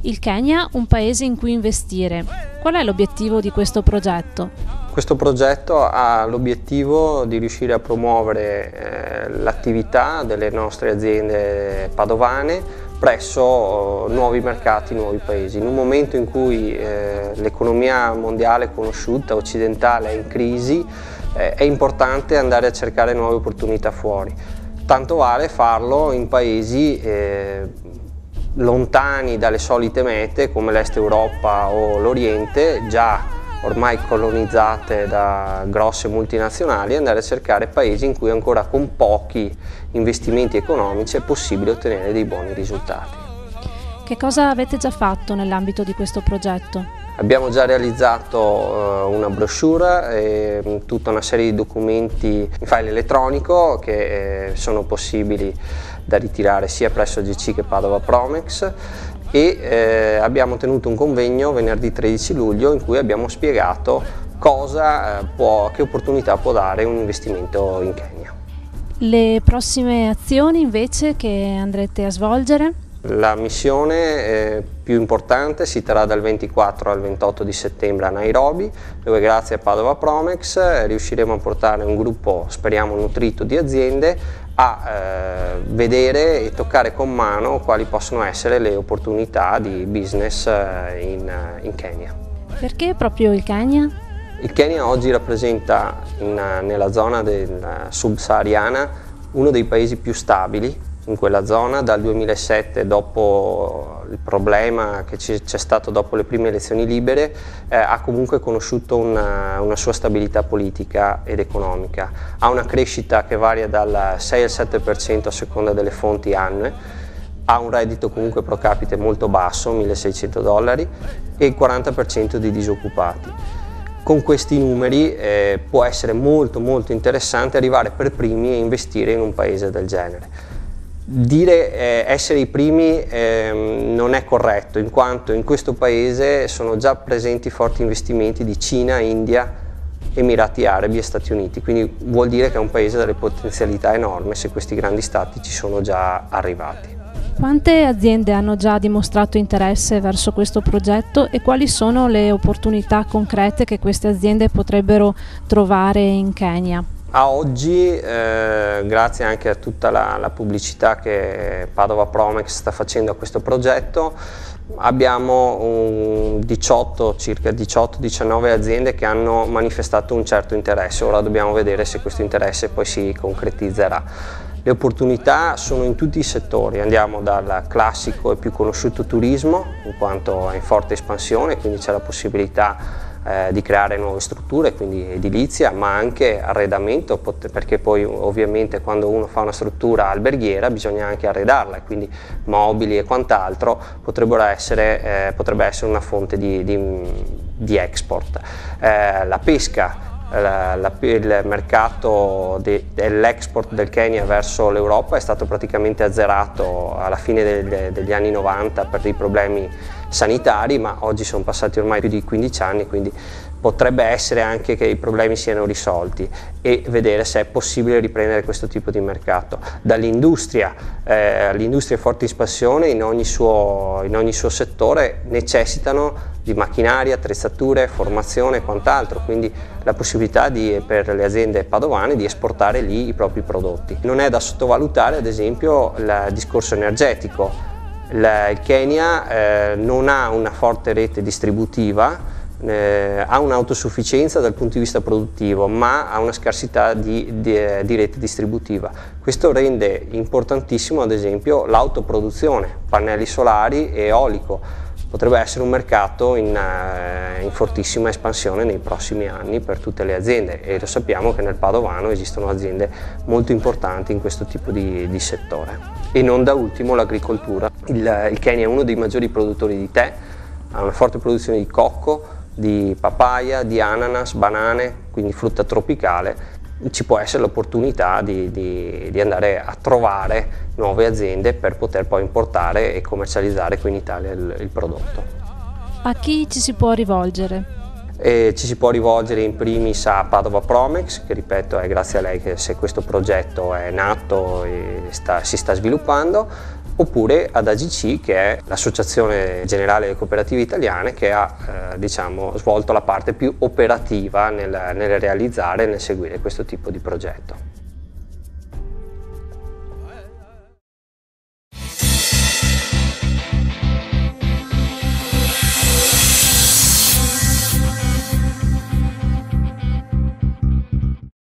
Il Kenya, un paese in cui investire. Qual è l'obiettivo di questo progetto? Questo progetto ha l'obiettivo di riuscire a promuovere l'attività delle nostre aziende padovane presso nuovi mercati, nuovi paesi. In un momento in cui l'economia mondiale conosciuta, occidentale, è in crisi, è importante andare a cercare nuove opportunità fuori. Tanto vale farlo in paesi lontani dalle solite mete come l'Est Europa o l'Oriente, già ormai colonizzate da grosse multinazionali, andare a cercare paesi in cui ancora con pochi investimenti economici è possibile ottenere dei buoni risultati. Che cosa avete già fatto nell'ambito di questo progetto? Abbiamo già realizzato una brochure e tutta una serie di documenti in file elettronico che sono possibili da ritirare sia presso GC che Padova Promex, e abbiamo tenuto un convegno venerdì 13 luglio in cui abbiamo spiegato che opportunità può dare un investimento in Kenya. Le prossime azioni invece che andrete a svolgere? La missione più importante si terrà dal 24 al 28 di settembre a Nairobi, dove grazie a Padova Promex riusciremo a portare un gruppo, speriamo nutrito, di aziende a vedere e toccare con mano quali possono essere le opportunità di business in Kenya. Perché proprio il Kenya? Il Kenya oggi rappresenta nella zona subsahariana uno dei paesi più stabili in quella zona. Dal 2007, dopo il problema che c'è stato dopo le prime elezioni libere, ha comunque conosciuto una sua stabilità politica ed economica. Ha una crescita che varia dal 6 al 7% a seconda delle fonti annue, ha un reddito comunque pro capite molto basso, $1.600, e il 40% di disoccupati. Con questi numeri può essere molto interessante arrivare per primi e investire in un paese del genere. Dire essere i primi non è corretto, in quanto in questo paese sono già presenti forti investimenti di Cina, India, Emirati Arabi e Stati Uniti, quindi vuol dire che è un paese dalle potenzialità enormi se questi grandi stati ci sono già arrivati. Quante aziende hanno già dimostrato interesse verso questo progetto e quali sono le opportunità concrete che queste aziende potrebbero trovare in Kenya? A oggi, grazie anche a tutta la pubblicità che Padova Promex sta facendo a questo progetto, abbiamo circa 18-19 aziende che hanno manifestato un certo interesse. Ora dobbiamo vedere se questo interesse poi si concretizzerà. Le opportunità sono in tutti i settori, andiamo dal classico e più conosciuto turismo, in quanto è in forte espansione, quindi c'è la possibilità di creare nuove strutture, quindi edilizia, ma anche arredamento, perché poi ovviamente quando uno fa una struttura alberghiera bisogna anche arredarla, e quindi mobili e quant'altro potrebbe essere una fonte di export. La pesca, il mercato dell'export del Kenya verso l'Europa è stato praticamente azzerato alla fine degli anni 90 per dei problemi sanitari, ma oggi sono passati ormai più di 15 anni, quindi potrebbe essere anche che i problemi siano risolti, e vedere se è possibile riprendere questo tipo di mercato. Dall'industria, l'industria è forte espansione in ogni suo settore, necessitano di macchinari, attrezzature, formazione e quant'altro, quindi la possibilità per le aziende padovane di esportare lì i propri prodotti. Non è da sottovalutare ad esempio il discorso energetico. Il Kenya non ha una forte rete distributiva, ha un'autosufficienza dal punto di vista produttivo, ma ha una scarsità di rete distributiva. Questo rende importantissimo ad esempio l'autoproduzione, pannelli solari e eolico. Potrebbe essere un mercato in fortissima espansione nei prossimi anni per tutte le aziende, e lo sappiamo che nel Padovano esistono aziende molto importanti in questo tipo di settore. E non da ultimo l'agricoltura. Il Kenya è uno dei maggiori produttori di tè, ha una forte produzione di cocco, di papaya, di ananas, banane, quindi frutta tropicale. Ci può essere l'opportunità di andare a trovare nuove aziende per poter poi importare e commercializzare qui in Italia il prodotto. A chi ci si può rivolgere? Ci si può rivolgere in primis a Padova Promex, che ripeto è grazie a lei che se questo progetto è nato e si sta sviluppando, oppure ad AGC, che è l'Associazione Generale delle Cooperative Italiane, che ha svolto la parte più operativa nel realizzare e nel seguire questo tipo di progetto.